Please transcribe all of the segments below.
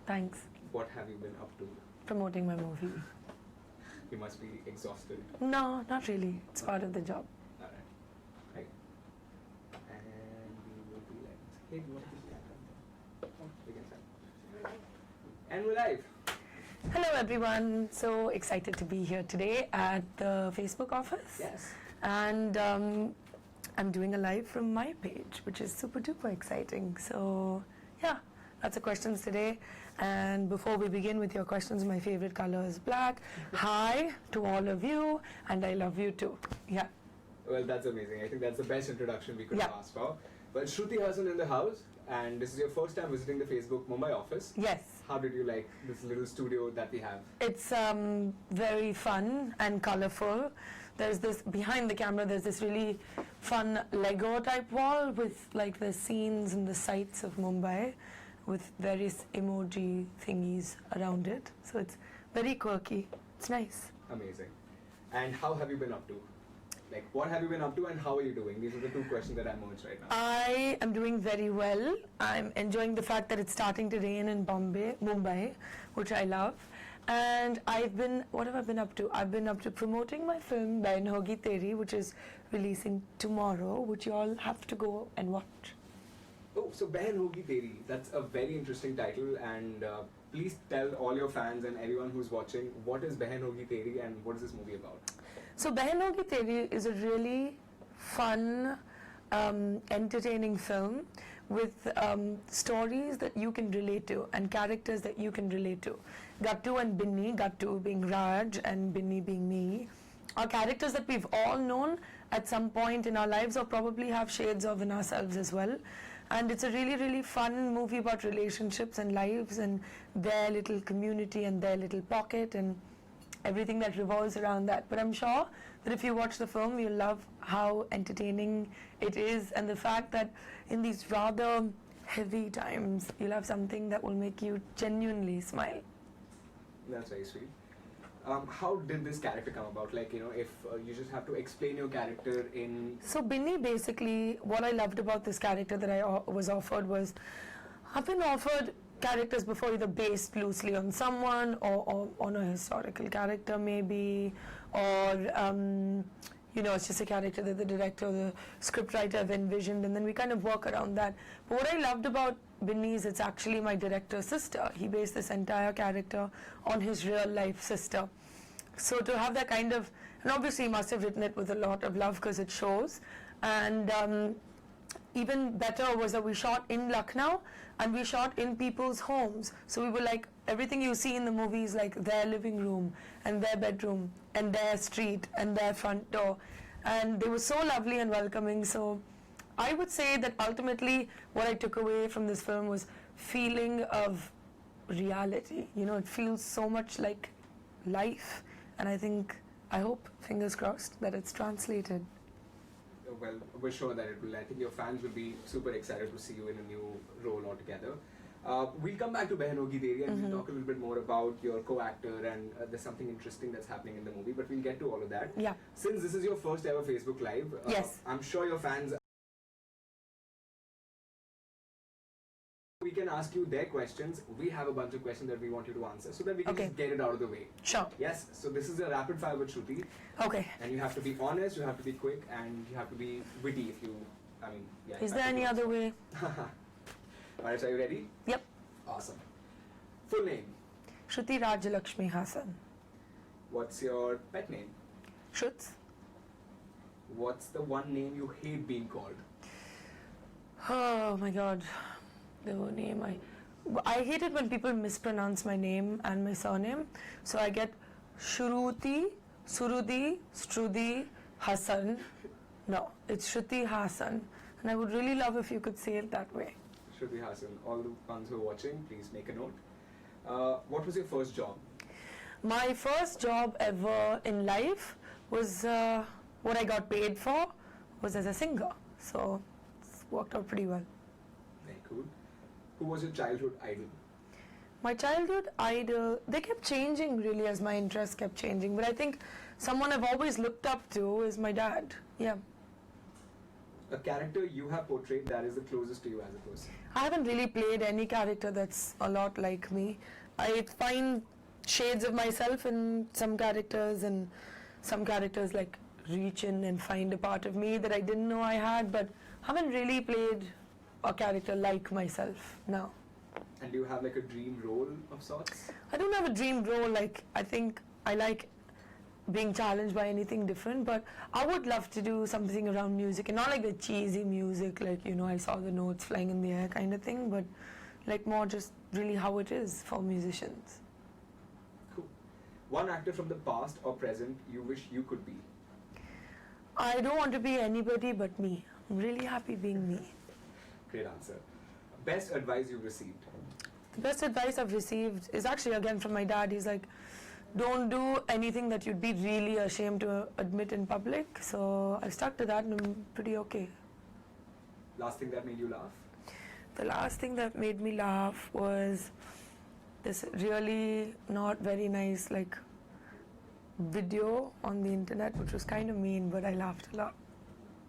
Thanks. What have you been up to? Promoting my movie. You must be exhausted. No, not really. It's part of the job. Alright. Right. And we will be like, hey, what is that? Oh, we can start. And we're live. Hello everyone. So excited to be here today at the Facebook office. Yes. And I'm doing a live from my page, which is super duper exciting. So yeah, lots of questions today. And before we begin with your questions, my favorite color is black. Hi to all of you, and I love you too. Yeah. Well, that's amazing. I think that's the best introduction we could Yeah. have asked for. Well, Shruti Hassan in the house, and this is your first time visiting the Facebook Mumbai office. Yes. How did you like this little studio that we have? It's very fun and colorful. There's this, behind the camera, there's this really fun Lego type wall with like the scenes and the sights of Mumbai with various emoji thingies around it. So it's very quirky. It's nice. Amazing. And how have you been up to? Like, what have you been up to and how are you doing? These are the two questions that I merged right now. I am doing very well. I'm enjoying the fact that it's starting to rain in Mumbai, which I love. And what have I been up to? I've been up to promoting my film, Behan Hogi Teri, which is releasing tomorrow, which you all have to go and watch. Oh, so Behan Hogi Teri, that's a very interesting title, and please tell all your fans and everyone who's watching, what is Behan Hogi Teri and what is this movie about? So Behan Hogi Teri is a really fun, entertaining film with stories that you can relate to and characters that you can relate to. Gattu and Binni, Gattu being Raj and Binni being me, are characters that we've all known at some point in our lives or probably have shades of in ourselves as well. And it's a really, really fun movie about relationships and lives and their little community and their little pocket and everything that revolves around that. But I'm sure that if you watch the film, you'll love how entertaining it is and the fact that in these rather heavy times, you'll have something that will make you genuinely smile. That's very sweet. How did this character come about? Like, you know, if you just have to explain your character in... So Binni, basically, what I loved about this character that I was offered was, I've been offered characters before, either based loosely on someone or on a historical character maybe, or you know, it's just a character that the director or the scriptwriter have envisioned, and then we kind of work around that. But what I loved about Binni is it's actually my director's sister. He based this entire character on his real life sister. So to have that kind of, and obviously he must have written it with a lot of love because it shows, and even better was that we shot in Lucknow and we shot in people's homes. So we were like, everything you see in the movie is like their living room and their bedroom and their street and their front door. And they were so lovely and welcoming. So I would say that ultimately what I took away from this film was feeling of reality. You know, it feels so much like life. And I hope, fingers crossed, that it's translated. Well, we're sure that it will. I think your fans will be super excited to see you in a new role altogether. We'll come back to Behan Hogi Teri and we'll talk a little bit more about your co-actor and there's something interesting that's happening in the movie, but we'll get to all of that. Yeah. Since this is your first ever Facebook Live, Yes. I'm sure your fans... We can ask you their questions. We have a bunch of questions that we want you to answer so that we can just get it out of the way. Sure. Yes, so this is a rapid fire with Shruti. Okay. And you have to be honest, you have to be quick, and you have to be witty if you, yeah. Is there any other way? Alright, so are you ready? Yep. Awesome. Full name? Shruti Rajalakshmi Hassan. What's your pet name? Shruts. What's the one name you hate being called? Oh my god. The name I hate it when people mispronounce my name and my surname. So I get Shruti, Surudi, Strudi, Hassan. No, it's Shruti Hassan. And I would really love if you could say it that way. Shruti Hassan. All the ones who are watching, please make a note. What was your first job? My first job ever in life was what I got paid for was as a singer. So it's worked out pretty well. Very cool. Who was your childhood idol? My childhood idol, they kept changing really as my interests kept changing. But I think someone I've always looked up to is my dad. Yeah. a character you have portrayed that is the closest to you as a person? I haven't really played any character that's a lot like me. I find shades of myself in some characters, and some characters like reach in and find a part of me that I didn't know I had, but haven't really played a character like myself now. And do you have like a dream role of sorts? I don't have a dream role. Like, I think I like being challenged by anything different, but I would love to do something around music, and not like the cheesy music, like, you know, I saw the notes flying in the air kind of thing, but like more just really how it is for musicians. Cool. One actor from the past or present you wish you could be? I don't want to be anybody but me. I'm really happy being me. Great answer. Best advice you've received? The best advice I've received is actually again from my dad. He's like, don't do anything that you'd be really ashamed to admit in public. So I've stuck to that and I'm pretty okay. Last thing that made you laugh? The last thing that made me laugh was this really not very nice like video on the internet, which was kind of mean, but I laughed a lot.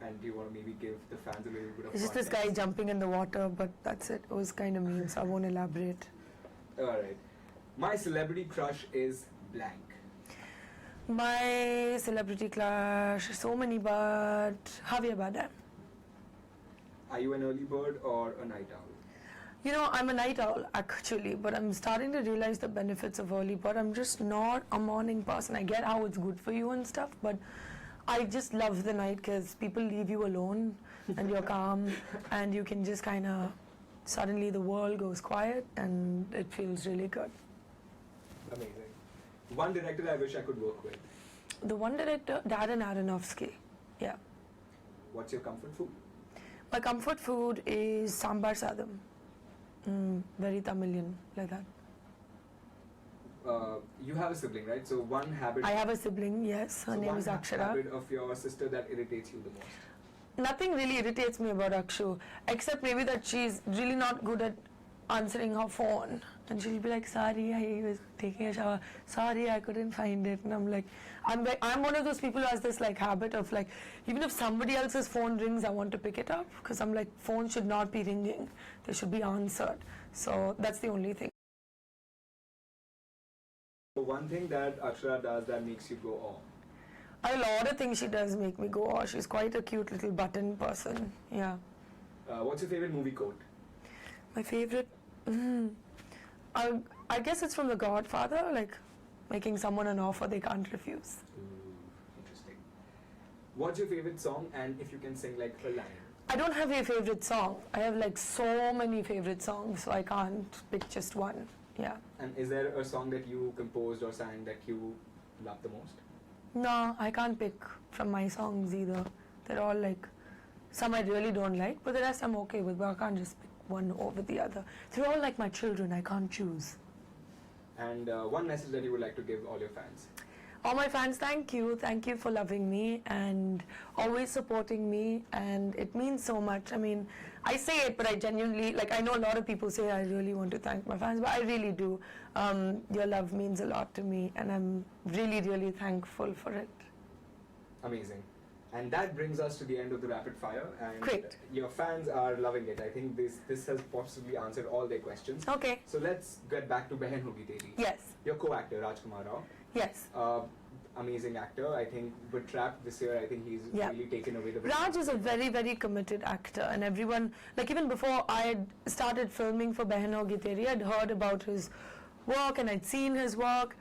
And do you want to maybe give the fans a little bit of It's just this guy jumping in the water, but that's it. It was kind of mean, so I won't elaborate. Alright. My celebrity crush is blank. My celebrity crush, so many, but Javier Bardem. Are you an early bird or a night owl? You know, I'm a night owl actually, but I'm starting to realize the benefits of early bird. I'm just not a morning person. I get how it's good for you and stuff, but I just love the night because people leave you alone and you're calm and you can just kind of, suddenly the world goes quiet and it feels really good. Amazing. One director I wish I could work with? The one director, Darren Aronofsky. Yeah. What's your comfort food? My comfort food is sambar sadam. Very Tamilian, like that. You have a sibling, right? So one habit... I have a sibling, yes. Her name is Akshara. One habit of your sister that irritates you the most? Nothing really irritates me about Akshu, except maybe that she's really not good at answering her phone. And she'll be like, sorry, I was taking a shower. Sorry, I couldn't find it. And I'm like, I'm one of those people who has this like habit of like, even if somebody else's phone rings, I want to pick it up. Because I'm like, phones should not be ringing. They should be answered. So that's the only thing. One thing that Akshara does that makes you go, oh. A lot of things she does make me go, oh, she's quite a cute little button person. Yeah. What's your favorite movie quote? My favorite? I guess it's from The Godfather, like making someone an offer they can't refuse. Interesting. What's your favorite song, and if you can sing like a line? I don't have a favorite song. I have like so many favorite songs, so I can't pick just one. Yeah. And is there a song that you composed or sang that you love the most? No, I can't pick from my songs either. They're all like, some I really don't like, but the rest I'm okay with, but I can't just pick one over the other. They're all like my children, I can't choose. And one message that you would like to give all your fans? All my fans, thank you. Thank you for loving me and always supporting me, and it means so much. I mean, I say it, but I genuinely, like, I know a lot of people say I really want to thank my fans, but I really do. Your love means a lot to me, and I'm really, really thankful for it. Amazing. And that brings us to the end of the rapid fire, and Great. Your fans are loving it. I think this has possibly answered all their questions. Okay. So let's get back to Behan Hogi Teri. Yes. Your co-actor, Rajkumar Rao. Yes. Amazing actor. I think with Trapped this year, I think he's really taken away the... Raj is a very, very committed actor, and everyone, like even before I had started filming for Behan Hogi Teri, I'd heard about his work and I'd seen his work.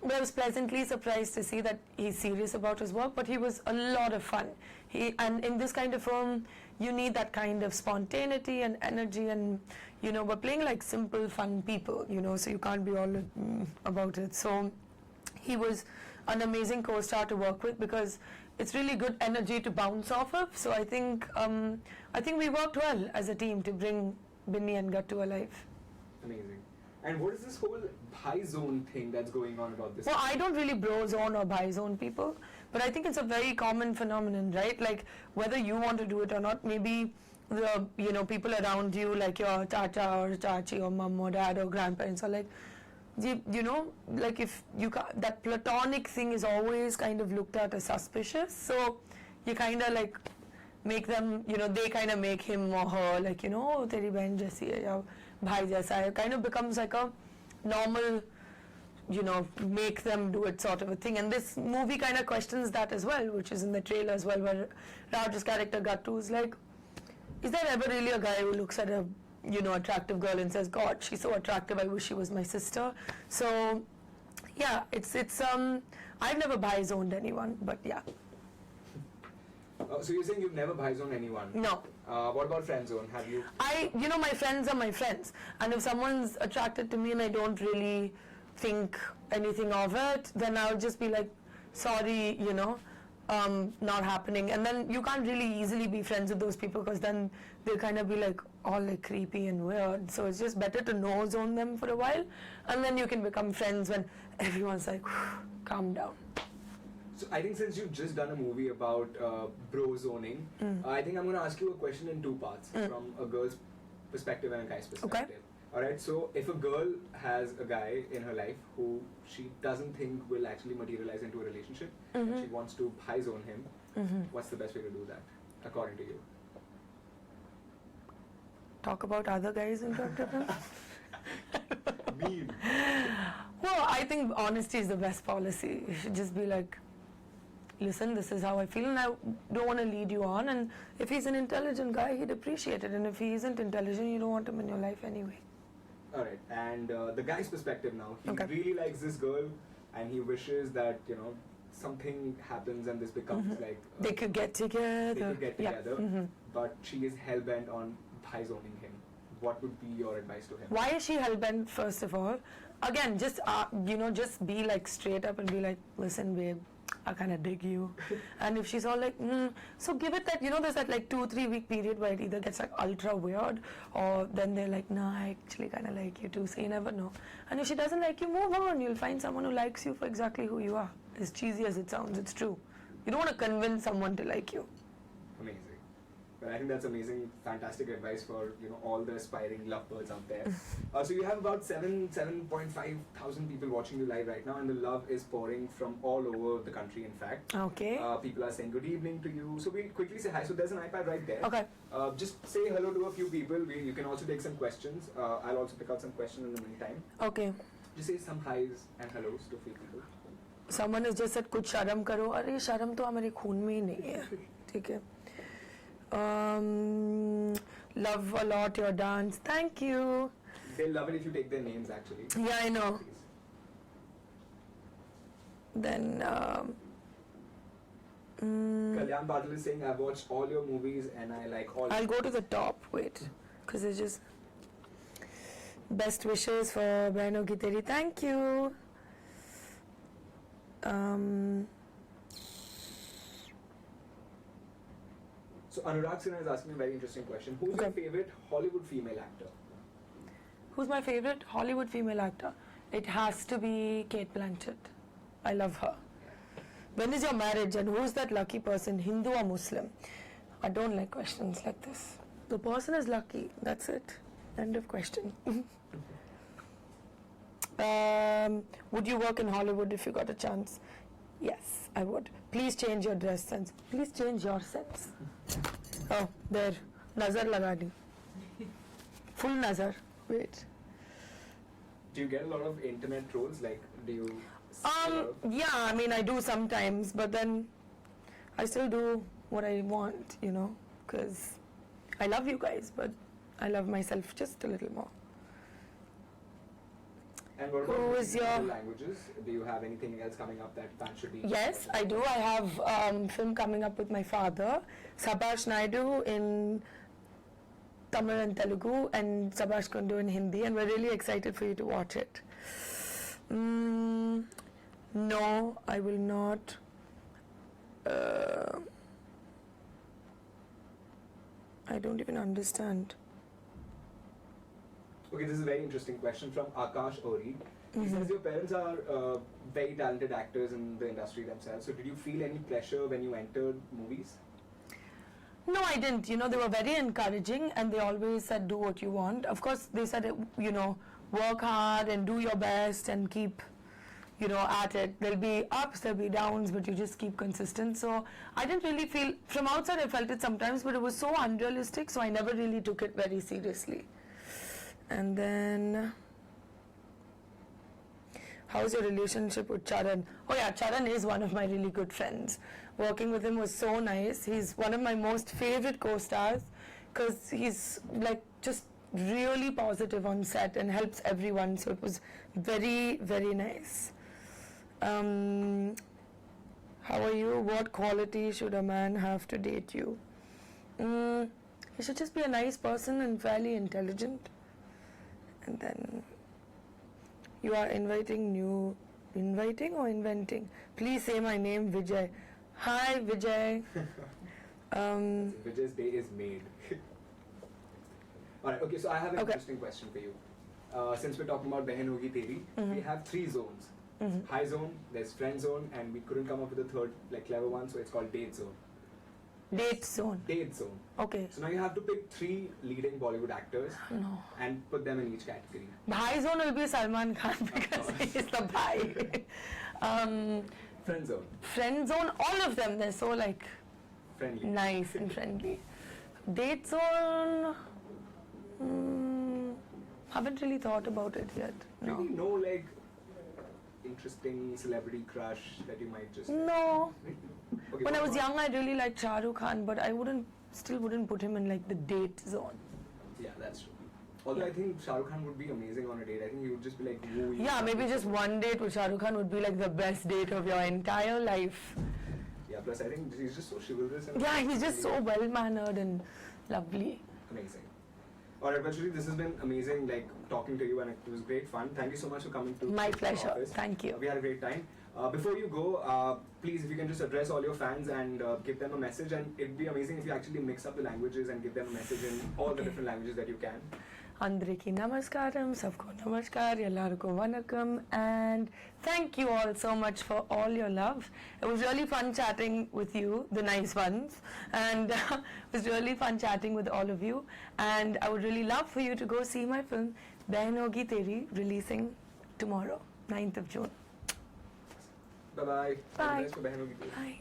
But I was pleasantly surprised to see that he's serious about his work, but he was a lot of fun. And in this kind of film, you need that kind of spontaneity and energy, and you know, we're playing like simple, fun people, you know, so you can't be all about it. So he was an amazing co-star to work with because it's really good energy to bounce off of. So I think we worked well as a team to bring Binny and Gattu alive. Amazing. And what is this whole high zone thing that's going on about this? Well, I don't really bro zone or bi zone people, but I think it's a very common phenomenon, right? Like whether you want to do it or not, maybe the people around you, like your tata or chachi or mom or dad or grandparents, are like, like if you that platonic thing is always kind of looked at as suspicious. So you kind of like make them, they kind of make him or her like, oh, teri behan jaisi hai ya bhai jaisa hai. It kind of becomes like a normal, make them do it sort of a thing. And this movie kind of questions that as well, which is in the trailer as well, where Raj's character Gattu is like, is there ever really a guy who looks at a, attractive girl and says, God, she's so attractive, I wish she was my sister. So, yeah, it's I've never bhai-zoned anyone, but yeah. So you're saying you've never bhai-zoned anyone? No. What about friend zone? Have you? My friends are my friends. And if someone's attracted to me and I don't really think anything of it, then I'll just be like, sorry, not happening. And then you can't really easily be friends with those people because then they'll kind of be like all like creepy and weird. So it's just better to no-zone them for a while, and then you can become friends when everyone's like, calm down. So I think since you've just done a movie about bro zoning, I think I'm going to ask you a question in two parts, from a girl's perspective and a guy's perspective. Okay. Alright, so if a girl has a guy in her life who she doesn't think will actually materialize into a relationship, and she wants to high zone him, what's the best way to do that, according to you? Talk about other guys in front of him? Mean. Well, I think honesty is the best policy. You should just be like, listen, this is how I feel and I don't want to lead you on, and if he's an intelligent guy, he'd appreciate it, and if he isn't intelligent, you don't want him in your life anyway. Alright, and the guy's perspective now, he really likes this girl and he wishes that, something happens and this becomes like... they could get together. They could get together, but she is hell-bent on high-zoning him. What would be your advice to him? Why is she hell-bent, first of all? Again, just, just be like straight up and be like, listen, babe, I kind of dig you. And if she's all like, so give it that, there's that like 2-3 week period where it either gets like ultra weird, or then they're like, nah, I actually kind of like you too, so you never know. And if she doesn't like you, move on. You'll find someone who likes you for exactly who you are. As cheesy as it sounds, it's true. You don't want to convince someone to like you. Amazing. But I think that's amazing, fantastic advice for all the aspiring lovebirds out there. So you have about 7.5 thousand people watching you live right now, and the love is pouring from all over the country. In fact, okay. People are saying good evening to you. So we'll quickly say hi. So there's an iPad right there. Okay. Just say hello to a few people. You can also take some questions. I'll also pick out some questions in the meantime. Okay. Just say some highs and hellos to a few people. Someone has just said, कुछ शर्म करो. अरे शर्म तो हमारे खून में ही नहीं है. ठीक है. Love a lot your dance. Thank you. They'll love it if you take their names, actually. Yeah, I know. Please. Then Kalyan Badal is saying, I've watched all your movies and I like all. I'll go to the top. Wait, because it's just best wishes for Behno Ki Teri. Thank you. So Anurag Sinha is asking a very interesting question. Who's your favorite Hollywood female actor? Who's my favorite Hollywood female actor? It has to be Kate Blanchett. I love her. When is your marriage and who's that lucky person, Hindu or Muslim? I don't like questions like this. The person is lucky. That's it. End of question. Would you work in Hollywood if you got a chance? Yes, I would. Please change your dress sense. Please change your sense. Oh, there. Nazar lagani. Full nazar. Wait. Do you get a lot of internet trolls? Like, do you... Yeah, I mean, I do sometimes, but then I still do what I want, because I love you guys, but I love myself just a little more. And what about your languages? Do you have anything else coming up that fans should be? Yes, I do. I have film coming up with my father, Sabash Naidu, in Tamil and Telugu, and Sabash Kundu in Hindi, and we're really excited for you to watch it. No, I will not. I don't even understand. Okay, this is a very interesting question from Akash Ori. He says your parents are very talented actors in the industry themselves. So did you feel any pressure when you entered movies? No, I didn't. They were very encouraging, and they always said, do what you want. Of course, they said, work hard and do your best and keep, you know, at it. There'll be ups, there'll be downs, but you just keep consistent. So I didn't really feel, from outside I felt it sometimes, but it was so unrealistic, so I never really took it very seriously. And then, how's your relationship with Charan? Oh yeah, Charan is one of my really good friends. Working with him was so nice. He's one of my most favorite co-stars because he's like just really positive on set and helps everyone. So it was very, very nice. How are you? What quality should a man have to date you? He should just be a nice person and fairly intelligent. And then you are inviting or inventing? Please say my name, Vijay. Hi, Vijay. Vijay's day is made. Alright, okay, so I have an interesting question for you. Since we're talking about Behan Hogi Teri, we have 3 zones. High zone, there's friend zone, and we couldn't come up with a third, like clever one, so it's called date zone. Date zone. Date zone. Okay. So now you have to pick 3 leading Bollywood actors and put them in each category. High zone will be Salman Khan because he is the bhai. Friend zone. Friend zone, all of them, they're so like Friendly. nice and friendly. Date zone, haven't really thought about it yet. No. Maybe no like interesting celebrity crush that you might just... No. Okay, When I was young, I really liked Shah Rukh Khan, but I still wouldn't put him in like the date zone. Yeah, that's true. Although I think Shah Rukh Khan would be amazing on a date. I think he would just be like wooing. Yeah, maybe just one date with Shah Rukh Khan would be like the best date of your entire life. Yeah, plus I think he's just so chivalrous. And Yeah, he's just so well-mannered and lovely. Amazing. Alright, but Shruti, this has been amazing, like talking to you, and it was great fun. Thank you so much for coming to My the pleasure. office. Thank you. We had a great time. Before you go, please, if you can just address all your fans and give them a message, and it'd be amazing if you actually mix up the languages and give them a message in all the different languages that you can. Andriki namaskaram, sabko namaskar, ellarku vanakkam, and thank you all so much for all your love. It was really fun chatting with you, the nice ones, and it was really fun chatting with all of you. And I would really love for you to go see my film Behan Hogi Teri, releasing tomorrow, 9th of June. Bye-bye. Bye. Bye. Bye.